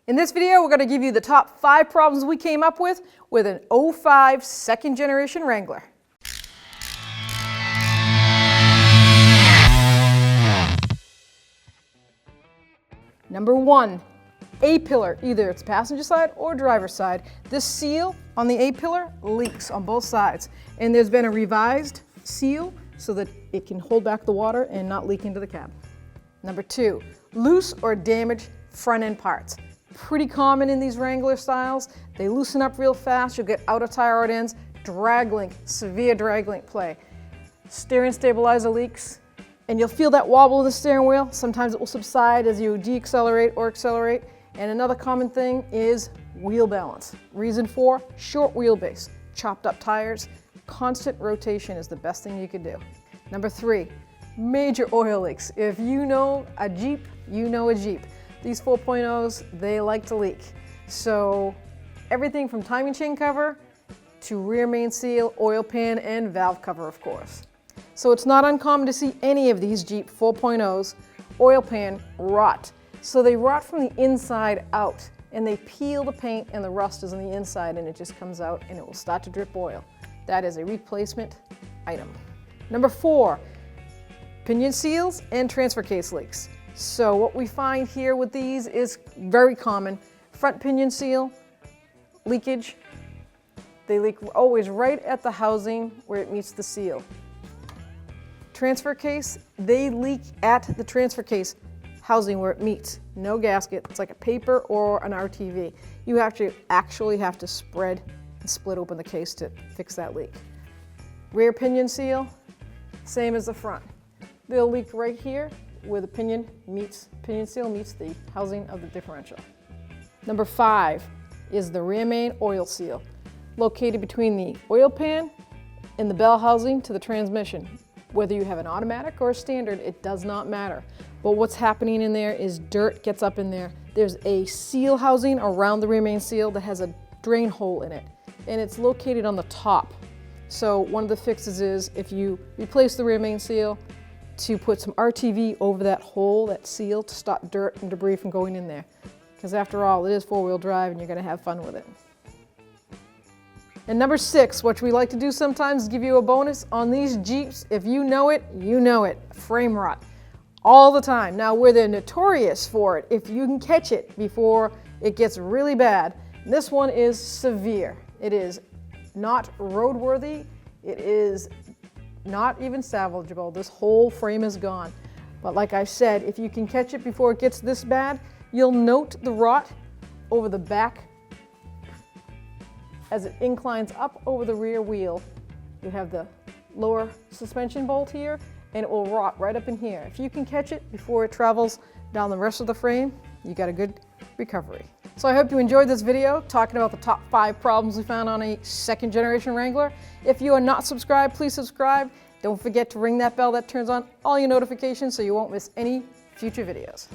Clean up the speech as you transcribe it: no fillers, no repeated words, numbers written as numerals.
In this video, we're going to give you the top 5 problems we came up with an 05 second generation Wrangler. Number 1, A-pillar, either it's passenger side or driver's side. This seal on the A-pillar leaks on both sides, and there's been a revised seal so that it can hold back the water and not leak into the cab. Number 2, loose or damaged front end parts. Pretty common in these Wrangler styles. They loosen up real fast. You'll get out of tire out ends, drag link, severe drag link play. Steering stabilizer leaks, and you'll feel that wobble in the steering wheel. Sometimes it will subside as you decelerate or accelerate. And another common thing is wheel balance. Reason for short wheelbase, chopped up tires. Constant rotation is the best thing you could do. Number 3, major oil leaks. If you know a Jeep, you know a Jeep. These 4.0s, they like to leak. So everything from timing chain cover to rear main seal, oil pan, and valve cover, of course. So it's not uncommon to see any of these Jeep 4.0s oil pan rot. So they rot from the inside out, and they peel the paint and the rust is on the inside, and it just comes out and it will start to drip oil. That is a replacement item. Number 4, pinion seals and transfer case leaks. So what we find here with these is very common. Front pinion seal, leakage. They leak always right at the housing where it meets the seal. Transfer case, they leak at the transfer case housing where it meets. No gasket, it's like a paper or an RTV. You actually have to spread and split open the case to fix that leak. Rear pinion seal, same as the front. They'll leak right here where the pinion seal meets the housing of the differential. Number 5 is the rear main oil seal, located between the oil pan and the bell housing to the transmission. Whether you have an automatic or a standard, it does not matter. But what's happening in there is dirt gets up in there. There's a seal housing around the rear main seal that has a drain hole in it, and it's located on the top. So one of the fixes is if you replace the rear main seal, to put some RTV over that hole, that seal, to stop dirt and debris from going in there. Because after all, it is 4-wheel drive and you're going to have fun with it. And number 6, what we like to do sometimes is give you a bonus on these Jeeps. If you know it, you know it. Frame rot. All the time. Now, where they're notorious for it, if you can catch it before it gets really bad, this one is severe. It is not roadworthy. It is not even salvageable. This whole frame is gone. But like I said, if you can catch it before it gets this bad, you'll note the rot over the back as it inclines up over the rear wheel. You have the lower suspension bolt here, and it will rot right up in here. If you can catch it before it travels down the rest of the frame, you got a good recovery. So I hope you enjoyed this video talking about the top 5 problems we found on a second generation Wrangler. If you are not subscribed, please subscribe. Don't forget to ring that bell that turns on all your notifications so you won't miss any future videos.